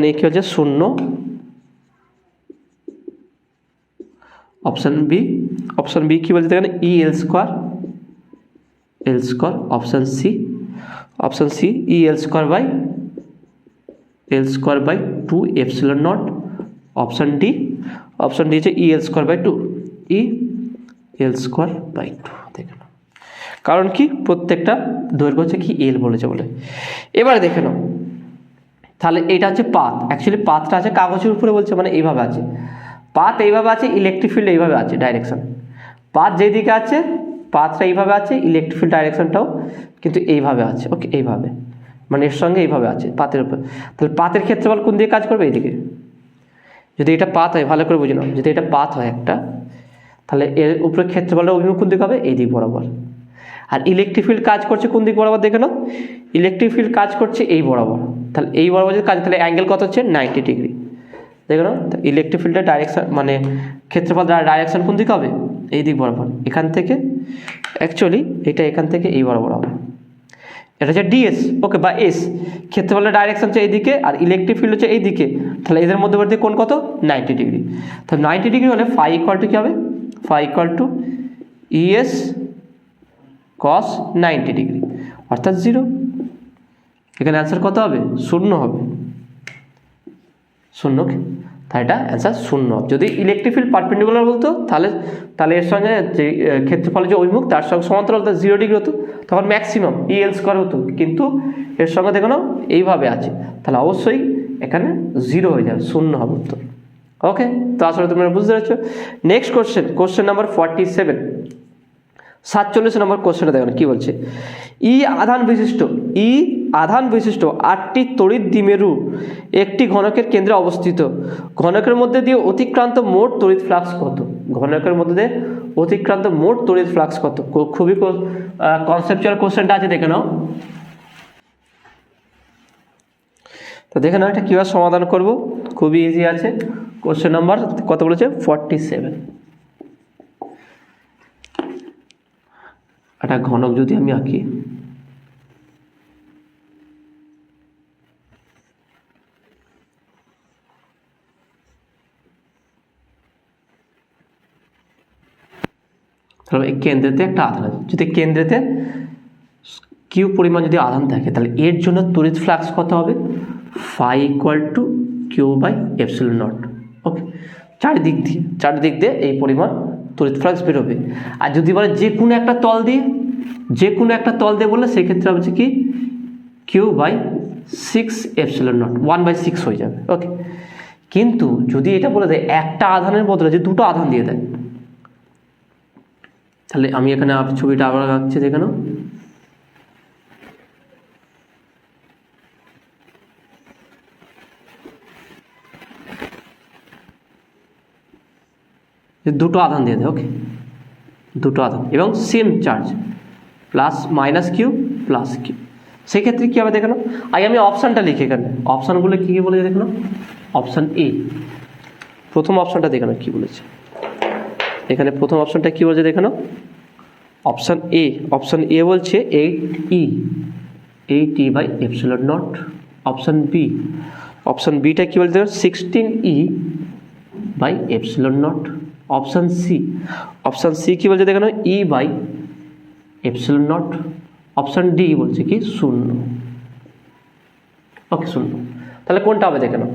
এ কি হচ্ছে 0, অপশান বি কি বলছে দেখেন EL square. Option C EL square by 2ε0। Option D হচ্ছে EL square by 2, EL square by 2। দেখে নাও, কারণ কি প্রত্যেকটা দৈর্ঘ্য হচ্ছে কি এল বলেছে বলে। এবারে দেখে নাও, তাহলে এটা হচ্ছে পাত। অ্যাকচুয়ালি পাতটা আছে কাগজের উপরে বলছে, মানে এইভাবে আছে পাত, এইভাবে আছে, ইলেকট্রিক ফিল্ড এইভাবে আছে, ডাইরেকশন। পাত যেদিকে আছে, পাতটা এইভাবে আছে, ইলেকট্রিক ফিল্ড ডাইরেকশনটাও কিন্তু এইভাবে আছে। ওকে, এইভাবে, মানে এর সঙ্গে এইভাবে আছে পাতের উপর। তাহলে পাতের ক্ষেত্রফল কোন দিকে কাজ করবে, এইদিকে। যদি এটা পাত হয়, ভালো করে বুঝে নাও, যদি এটা পাত হয় একটা, তাহলে এর উপরে ক্ষেত্রফলটা অভিমুখ কোন দিকে হবে, এই দিক বরাবর। আর ইলেকট্রিক ফিল্ড কাজ করছে কোন দিক বরাবর, দেখে নাও ইলেকট্রিক ফিল্ড কাজ করছে এই বরাবর। তাহলে এই বরাবর যদি কাজ, তাহলে অ্যাঙ্গেল কত হচ্ছে 90 ডিগ্রি। দেখে নাও, ইলেকট্রিক ফিল্ডের ডাইরেকশন মানে ক্ষেত্রফল ডাইরেকশন কোন দিকে হবে, এই দিক বরাবর। এখান থেকে অ্যাকচুয়ালি এটা এখান থেকে এই বরাবর হবে, এটা হচ্ছে ডিএস, ওকে, বা এস। ক্ষেত্রফলের ডাইরেকশন হচ্ছে এইদিকে আর ইলেকট্রিক ফিল্ড হচ্ছে এইদিকে, তাহলে এদের মধ্যবর্তী কোণ কত? 90 ডিগ্রি। তাহলে 90 ডিগ্রি হলে ফাই ইকুয়াল টু কী হবে? Phi equal to ES cos 90 degree, অর্থাৎ 0। এখানে অ্যান্সার কত হবে? 0 হবে, 0। তাই এটা অ্যান্সার 0। যদি ইলেকট্রিক ফিল্ড পারপেন্ডিকুলার বলতো তাহলে এর সঙ্গে যে ক্ষেত্রফলের যে অভিমুখ তার সঙ্গে সমান্তরাল, তার 0 ডিগ্রি হতো, তখন ম্যাক্সিমাম EL স্কোয়ার হতো। কিন্তু এর সঙ্গে দেখো না এইভাবে আছে, তাহলে অবশ্যই এখানে 0 হয়ে যাবে, 0 হবে উত্তর। ওকে, তো আসলে তোমরা বুঝতে পারছো। নেক্সট কোশ্চেন নাম্বার 47, 47 নম্বর কোশ্চেনটা দেখো কি বলছে। ই আধান বিশিষ্ট 8টি তড়িৎ দ্বিমেরু একটি ঘনকের কেন্দ্রে অবস্থিত। ঘনকের মধ্যে দিয়ে অতিক্রান্ত মোট তড়িৎ ফ্লাক্স কত? ঘনকের মধ্যে দিয়ে অতিক্রান্ত মোট তড়িৎ ফ্লাক্স কত? খুবই কনসেপচুয়াল কোশ্চেনটা আছে, দেখে নাও। তো দেখে নাও এটা কীভাবে সমাধান করব, খুবই ইজি আছে। কোশ্চেন নাম্বার কত বলেছে? 47। একটা ঘনক যদি আমি আঁকি, তাহলে এই কেন্দ্রেতে একটা আধান আছে, যদি কেন্দ্রেতে কিউ পরিমাণ যদি আধান থাকে, তাহলে এর জন্য তড়িৎ ফ্লাক্স কত হবে? Phi equal to Q by epsilon naught. Okay, চারিদিক দিয়ে এই পরিমাণ তড়িৎ ফ্লাক্স বেরোবে। আর যদি বলে যে কোনো একটা তল দিয়ে বললে সেক্ষেত্রে হচ্ছে কি কিউ বাই 6 এপসিলন নট, 1/6 হয়ে যাবে। ওকে, কিন্তু যদি এটা বলে দেয় একটা আধানের বদলে যে দুটো আধান দিয়ে দেয়, তাহলে আমি এখানে ছবিটা আবার আঁকছি, দেখে নাও। দুটো আধান দিয়ে দেয়, ওকে, দুটো আধান এবং same charge, plus minus Q plus q. সেক্ষেত্রে কী হবে দেখে নাও। আগে আমি অপশানটা লিখি, এখানে অপশানগুলো কী কী বলেছে দেখে নাও। অপশান এ, প্রথম অপশানটা দেখে নাও কী বলেছে। এখানে প্রথম অপশানটা কী বলছে দেখে নাও। অপশান এ বলছে 8E by epsilon naught. Option বিটা কী বলছে? 16E by epsilon naught. Option C কী বলছে দেখে নাও? E by epsilon naught. Option D বলছে কি 0। ওকে, 0। তাহলে কোনটা হবে দেখে নাও।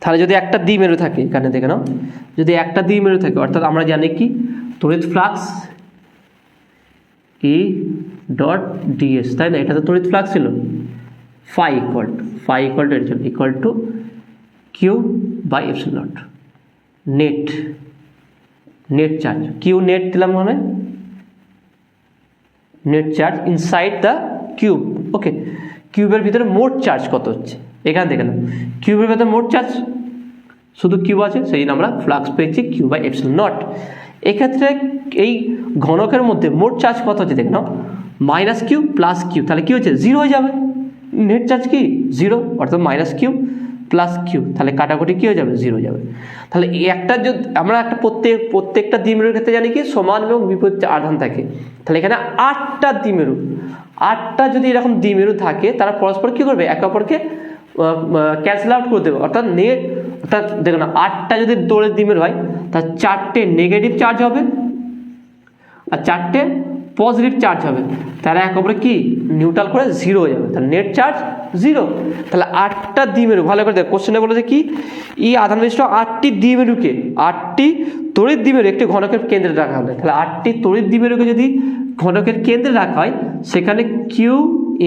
তাহলে যদি একটা দ্বিমেরু থাকে, এখানে দেখে নাও, যদি একটা দ্বিমেরু থাকে, অর্থাৎ আমরা জানি কি তড়িৎ ফ্লাক্স E ডট ডিএস, তাই না? এটা তো তড়িৎ ফ্লাক্স ছিল। Phi equal to Q by epsilon naught. Net charge Q, net দিলাম মানে net charge inside the cube. Okay, কিউবের ভিতরে মোট চার্জ কত হচ্ছে এখানে দেখে নাও। কিউবের ভিতরে মোট চার্জ শুধু কিউব আছে, সেই জন্য আমরা ফ্লাক্স পেয়েছি কিউ বাই এপসিলন নট। এক্ষেত্রে এই ঘনকের মধ্যে মোট চার্জ কত হচ্ছে দেখে নাও, মাইনাস কিউ প্লাস কিউ, তাহলে কী হচ্ছে? 0 হয়ে যাবে। নেট চার্জ কি 0, অর্থাৎ মাইনাস কিউ প্লাস কিউ, তাহলে কাটাকুটি কী হয়ে যাবে? 0 হয়ে যাবে। তাহলে একটা যদি আমরা একটা প্রত্যেকটা দ্বিমেরুর ক্ষেত্রে জানি কি সমান এবং বিপরীত আধান থাকে, তাহলে এখানে 8টা দ্বিমেরু, 8টা যদি এরকম দ্বিমেরু থাকে, তারা পরস্পর কী করবে? একে অপরকে ক্যান্সেল আউট করে দেবে। অর্থাৎ দেখো না, 8টা যদি তড়িৎ দ্বিমেরু হয়, তার 4টে নেগেটিভ চার্জ হবে আর 4টে পজিটিভ চার্জ হবে, তারা একে অপরে কি নিউট্রাল করে 0 হয়ে যাবে। তাহলে নেট চার্জ 0। তাহলে 8টা দ্বিমেরু, ভালো করে দেখ কোশ্চেনে বলেছে কি ই আধান বিশিষ্ট 8টি দ্বিমেরুকে, 8টি তড়িৎ দ্বিমেরু একটি ঘনকের কেন্দ্রে রাখা হবে। তাহলে 8টি তড়িৎ দ্বিমেরুকে যদি ঘনকের কেন্দ্রে রাখা হয়, সেখানে কিউ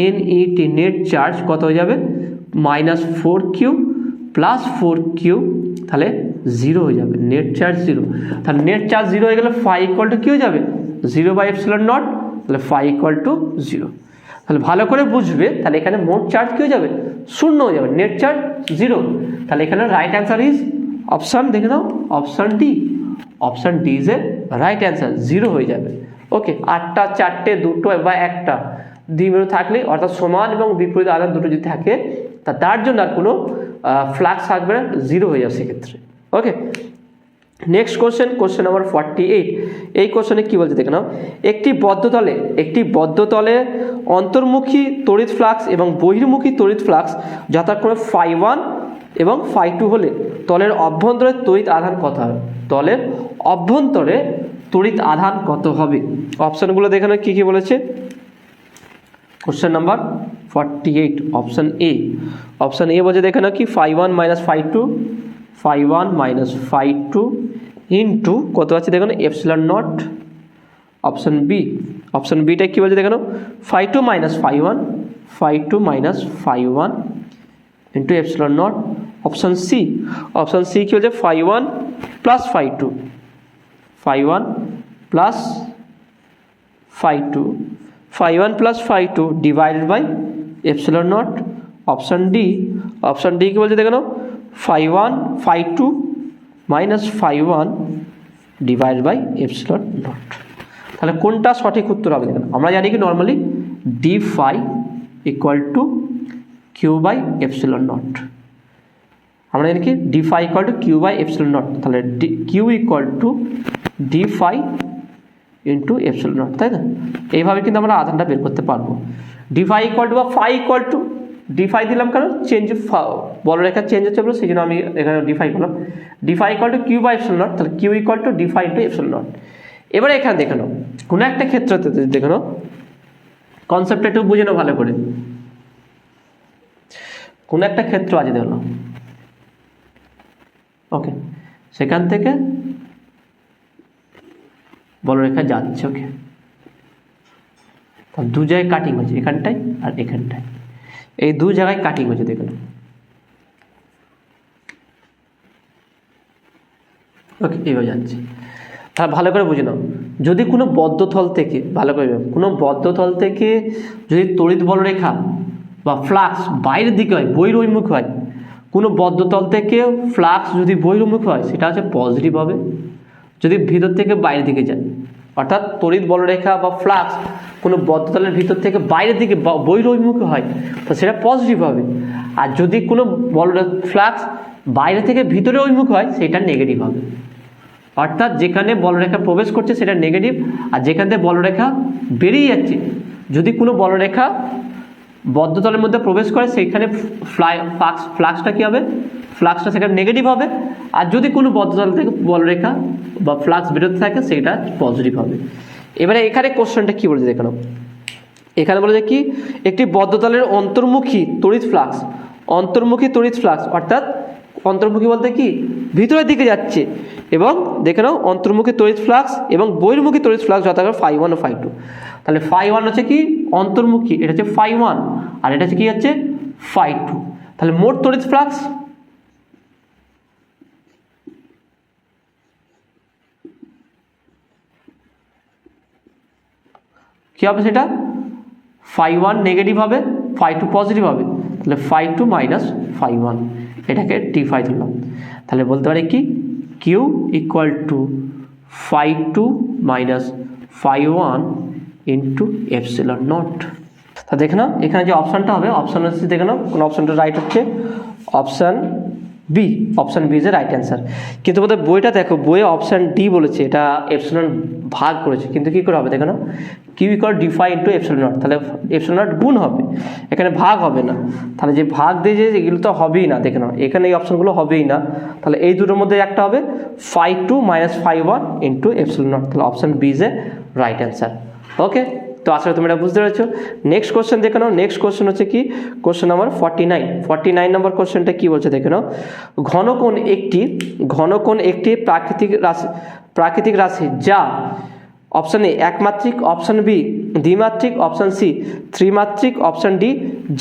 এন ইটি নেট চার্জ কত হয়ে যাবে? -4Q প্লাস 4Q, তাহলে 0 হয়ে যাবে। Net charge 0। তাহলে নেট চার্জ 0 হয়ে গেলে ফাই ইকুয়াল টু কি হয়ে যাবে? 0 বাই এপসিলন নট। তাহলে ফাই ইকুয়াল টু 0। তাহলে ভালো করে বুঝবে, তাহলে এখানে মোট চার্জ কী হয়ে যাবে? 0 হয়ে যাবে, নেট চার্জ 0। তাহলে এখানে রাইট অ্যান্সার ইজ অপশান, দেখে নাও, option D. Option D is a right answer, 0 হয়ে যাবে। ওকে, 8টা, 4টে, 2টো বা 1টা দ্বিমেরু থাকলে, অর্থাৎ সমান এবং বিপরীত আধান দুটো যদি থাকে, তার জন্য আর কোনো ফ্লাক্স থাকবে না, 0 হয়ে যাবে সেক্ষেত্রে। ওকে, নেক্সট কোশ্চেন নাম্বার 48। এই কোশ্চেনে কি বলছে দেখে নাও, একটি বদ্ধতলে অন্তর্মুখী তড়িৎ ফ্লাক্স এবং বহির্মুখী তড়িৎ ফ্লাক্স যথাক্রমে φ1 এবং φ2 হলে তলের অভ্যন্তরে তড়িৎ আধান কত হবে? তলের অভ্যন্তরে তড়িৎ আধান কত হবে? অপশনগুলো দেখে নাও কি কি বলেছে। কোশ্চেন নাম্বার 48 অপশন এ বলছে দেখে নাও কি φ1 মাইনাস φ2 ইন্টু কত আছে দেখো না এপসিলন নট। অপশন বিটা কি বলছে দেখো φ2 minus φ1 into epsilon naught. Option C কি বলছে φ1 plus φ2 divided by epsilon naught. Option D কি বলছে দেখো φ2 minus φ1 divide by epsilon naught. তাহলে কোনটা সঠিক উত্তর হবে দেখুন, আমরা জানি কি normally D phi equal to Q by epsilon naught. আমরা জানি কি D phi equal to Q by epsilon naught, তাহলে Q equal to D phi into epsilon not, তাই না? এইভাবে কিন্তু আমরা আধানটা বের করতে পারবো। ডি ফাই ইকুয়াল টু বা phi equal to D phi দিলাম, কারণ চেঞ্জ বলরেখা চেঞ্জ হচ্ছে বলে সেই জন্য আমি এখানে ডি ফাই করলাম। D phi equal to Q by epsilon naught, তাহলে Q equal to D phi into epsilon naught. এবারে এখানে দেখে নাও কোনো একটা ক্ষেত্রতে দেখে নাও, কনসেপ্টটা একটু বুঝে নাও ভালো করে। কোনো একটা ক্ষেত্র আছে দেখো না, ওকে, সেখান থেকে বলরেখা যাচ্ছে, ওকে, দু জায়গায় কাটিং হয়েছে, এখানটায় আর এখানটায়, এই দু জায়গায় কাটিং হয়েছে দেখো না, ওকে, এইভাবে যাচ্ছে। তাহলে ভালো করে বুঝে নাও, যদি কোনো বদ্ধতল থেকে যদি তড়িৎ বলরেখা বা ফ্লাক্স বাইরের দিকে হয়, বহির্মুখ হয়, কোনো বদ্ধতল থেকে ফ্লাক্স যদি বহির্মুখ হয় সেটা হচ্ছে পজিটিভ হবে। যদি ভিতর থেকে বাইরের দিকে যায়, অর্থাৎ তড়িৎ বলরেখা বা ফ্লাক্স কোনো বদ্ধতলের ভিতর থেকে বাইরের দিকে বহির্মুখ হয় তো সেটা পজিটিভ হবে। আর যদি কোনো ফ্লাক্স বাইরে থেকে ভিতরে উন্মুখ হয় সেটা নেগেটিভ হবে। অর্থাৎ যেখানে বলরেখা প্রবেশ করছে সেটা নেগেটিভ, আর যেখান থেকে বলরেখা বেরিয়ে যাচ্ছে, যদি কোনো বলরেখা বদ্ধতলের মধ্যে প্রবেশ করে সেইখানে ফ্লাক্সটা কী হবে, ফ্লাক্সটা সেখানে নেগেটিভ হবে। আর যদি কোনো বদ্ধতল থেকে বলরেখা বা ফ্লাক্স বেরোতে থাকে সেটা পজিটিভ হবে। এবারে এখানে কোশ্চেনটা কী বলেছে দেখো, এখানে বলেছে কি একটি বদ্ধতলের অন্তর্মুখী তড়িৎ ফ্লাক্স অর্থাৎ অন্তর্মুখী বলতে কি ভিতরের দিকে যাচ্ছে, এবং দেখে নাও অন্তর্মুখী তড়িৎ ফ্লাক্স এবং বহির্মুখী তড়িৎ ফ্লাক্স যথাক্রমে φ1 ও φ2। তাহলে φ1 হচ্ছে কি অন্তর্মুখী, এটা হচ্ছে φ1, আর এটা হচ্ছে কি হচ্ছে φ2। তাহলে মোট তড়িৎ ফ্লাক্স কি হবে, সেটা φ1 নেগেটিভ হবে, φ2 পজিটিভ হবে, তাহলে φ2 মাইনাস φ1, এটাকে d5 ধরলাম। তাহলে বলতে পারি কি Q equal to φ2 minus φ1 into epsilon naught. তা দেখে নাও এখানে যে অপশানটা হবে, অপশান হচ্ছে দেখে নাও কোন অপশানটা রাইট হচ্ছে, option B is a right answer. কিন্তু বোধহয় বইটা দেখো, বইয়ে অপশান ডি বলেছে, এটা এপসিলন ভাগ করেছে, কিন্তু কী করে হবে দেখো না, q equal d5 into epsilon naught, তাহলে এপসিলন নট গুণ হবে, এখানে ভাগ হবে না। তাহলে যে ভাগ দিয়ে যে এগুলো তো হবেই না, দেখে নাও এখানে এই অপশানগুলো হবেই না, তাহলে এই দুটোর মধ্যে একটা হবে φ2 মাইনাস φ1 ইন্টু এপসিলন নট, তাহলে option B is a right answer. Okay, তো আসলে তুমি এটা বুঝতে পেরেছো। নেক্সট কোশ্চেন দেখে নাও, নেক্সট কোশ্চেন হচ্ছে কি কোশ্চেন নাম্বার 49 নম্বর কোশ্চেনটা কি বলছে দেখে নাও, ঘনকোণ একটি প্রাকৃতিক রাশি যা অপশান এ একমাত্রিক, অপশান বি দ্বিমাত্রিক, অপশান সি ত্রিমাত্রিক, অপশান ডি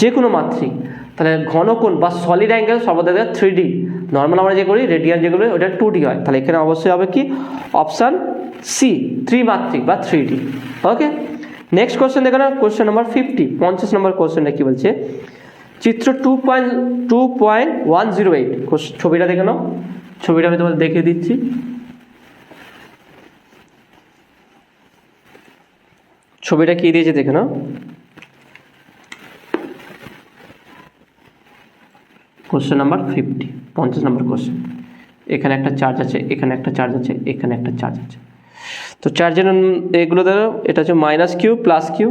যে কোনো মাত্রিক। তাহলে ঘনকোণ বা সলিড অ্যাঙ্গেল সর্বদা 3D, নর্মাল আমরা যে করি রেডিয়ান যেগুলো ওটা 2D হয়, তাহলে এখানে অবশ্যই হবে কি অপশান সি ত্রিমাত্রিক বা 3D। ওকে, নেক্সট কোশ্চেন দেখো না, কোশ্চেন নাম্বার 50 নম্বর কোশ্চেনটা কি বলছে, চিত্র 2.108 ছবিটা দেখে নাও, ছবিটা আমি তোমাদের দেখিয়ে দিচ্ছি। ছবিটা কি দিয়েছে দেখে নাও, কোশ্চেন নাম্বার 50 নম্বর কোশ্চেন। এখানে একটা চার্জ আছে, এখানে একটা চার্জ আছে, এখানে একটা চার্জ আছে। তো চার্জের এগুলো ধরো, এটা হচ্ছে minus Q plus Q,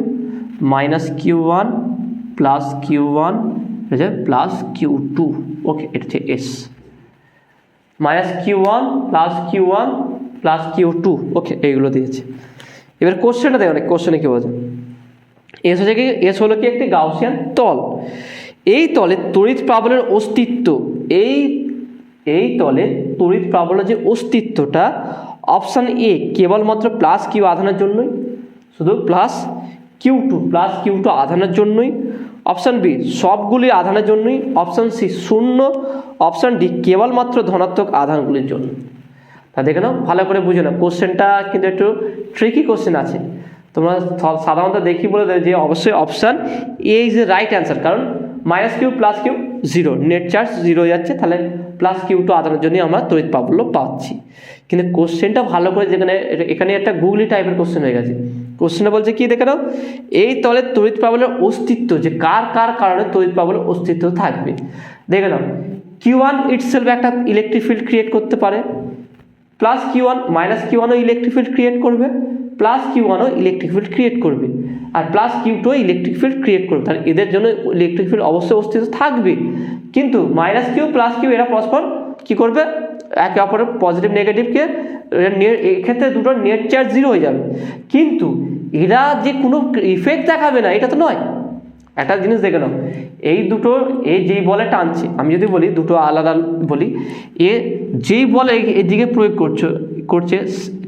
minus Q one plus Q one, এটা হচ্ছে প্লাস কিউ টু। ওকে, এটা হচ্ছে S, minus Q one plus Q one plus Q two. Okay, এইগুলো দিয়েছে। এবার কোশ্চেনটা দেখো, কোশ্চেনে কি বলছে, এস হচ্ছে কি, এস হলো কি একটি গাউসিয়ান তল। এই তলে তড়িৎ প্রাবল্যের অস্তিত্ব, এই তলে তড়িৎ প্রাবল্যের যে অস্তিত্বটা, অপশান এ কেবলমাত্র প্লাস কিউ আধানের জন্যই, শুধু প্লাস কিউ টু আধানের জন্যই, অপশান বি সবগুলি আধানের জন্যই, অপশান সি শূন্য, অপশান ডি কেবলমাত্র ধনাত্মক আধানগুলির জন্য। তা দেখে নাও, ভালো করে বুঝে নাও, কোশ্চেনটা কিন্তু একটু ট্রিকি কোশ্চেন আছে। তোমরা সাধারণত দেখি বলে দেয় যে অবশ্যই option A is a right answer, কারণ minus Q plus Q zero, net charge zero হয়ে যাচ্ছে, তাহলে প্লাস কিউ টু আধানের জন্যই আমরা তড়িৎ প্রাবল্য পাচ্ছি। কিন্তু কোশ্চেনটা ভালো করে, যেখানে এখানে একটা গুগলি টাইপের কোশ্চেন হয়ে গেছে। কোশ্চেনটা বলছে কি দেখে নাও, এই তলে তড়িৎ প্রাবল্যের অস্তিত্ব, যে কার কারণে তড়িৎ প্রাবল্যের অস্তিত্ব থাকবে। দেখে নাও, কিউ ওয়ান ইটসেলফ একটা ইলেকট্রিক ফিল্ড ক্রিয়েট করতে পারে, plus Q one minus Q ওয়ানও ইলেকট্রিক ফিল্ড ক্রিয়েট করবে, প্লাস কিউ ওয়ানও ইলেকট্রিক ফিল্ড ক্রিয়েট করবে, আর plus Q two electric field create করবে। তাহলে এদের জন্য ইলেকট্রিক ফিল্ড অবশ্যই অস্তিত্ব থাকবে। কিন্তু মাইনাস কিউ প্লাস কিউ এরা পরস্পর কী করবে, একে অপরের পজিটিভ নেগেটিভকে, এক্ষেত্রে দুটো নেট চার্জ জিরো হয়ে যাবে। কিন্তু এরা যে কোনো ইফেক্ট দেখাবে না, এটা তো নয়। একটা জিনিস দেখে নাও, এই দুটো, যেই বলে টানছে, আমি যদি বলি দুটো আলাদা বলি, যেই বলে এদিকে প্রয়োগ করছে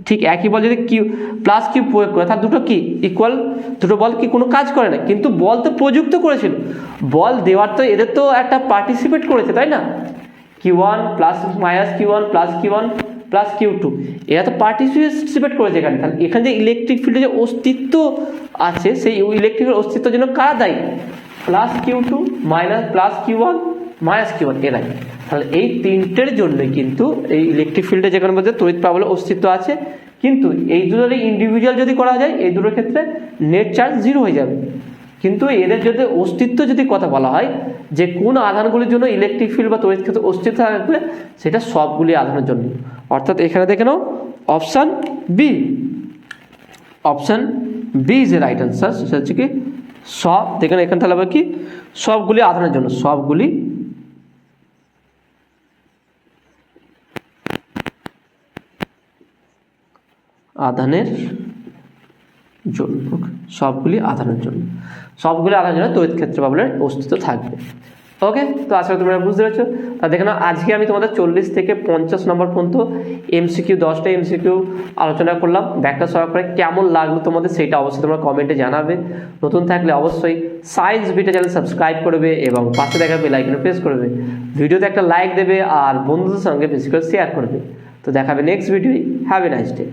ঠিক একই বল যদি কিউ প্লাস কিউ প্রয়োগ করে, তার দুটো কি ইকুয়াল, দুটো বল কি কোনো কাজ করে না। কিন্তু বল তো প্রযুক্ত করেছিল, বল দেওয়ার তো এদের তো একটা পার্টিসিপেট করেছে, তাই না? Q one plus minus Q one plus Q one plus Q two, এরা তো পার্টিসিপেট করেছে এখানে। তাহলে এখানে যে ইলেকট্রিক ফিল্ডের যে অস্তিত্ব আছে, সেই ইলেকট্রিকের অস্তিত্বের জন্য কারা দায়ী? Plus Q two minus plus Q one minus Q one, এরাই। তাহলে এই তিনটের জন্যই কিন্তু এই ইলেকট্রিক ফিল্ডে যেখানে মধ্যে তড়িৎ প্রাবল্যের অস্তিত্ব আছে। কিন্তু এই দুটোর ইন্ডিভিজুয়াল যদি করা যায়, এই দুটোর ক্ষেত্রে নেট চার্জ জিরো হয়ে যাবে। কিন্তু এদের যদি অস্তিত্ব যদি কথা বলা হয়, যে কোন আধানগুলির জন্য ইলেকট্রিক ফিল্ড বা তড়িৎ ক্ষেত্রে অস্তিত্ব থাকবে, সেটা সবগুলি আধানের জন্য। অর্থাৎ এখানে দেখে নাও, option B is a right answer. সেটা হচ্ছে কি সব, দেখেন এখানে তাহলে আবার কি সবগুলি আধানের জন্য, সবগুলি আধানের জন্য, সবগুলি আধানের জন্য তড়িৎ ক্ষেত্র প্রাবল্যের অস্তিত্ব থাকবে। ওকে, তো আশা করি তোমরা বুঝতে পেরেছো। তা দেখে নাও, আজকে আমি তোমাদের 40 থেকে 50 নম্বর পর্যন্ত এমসিকিউ, 10টা এমসিকিউ আলোচনা করলাম। ব্যাখ্যা সহকারে কেমন লাগলো তোমাদের, সেটা অবশ্যই তোমরা কমেন্টে জানাবে। নতুন থাকলে অবশ্যই সায়েন্স বিটা চ্যানেল সাবস্ক্রাইব করবে এবং পাশে দেখা বেল আইকনে প্রেস করবে। ভিডিওতে একটা লাইক দেবে আর বন্ধুদের সঙ্গে বেশি করে শেয়ার করবে। তো দেখাবে next video. Have a nice day.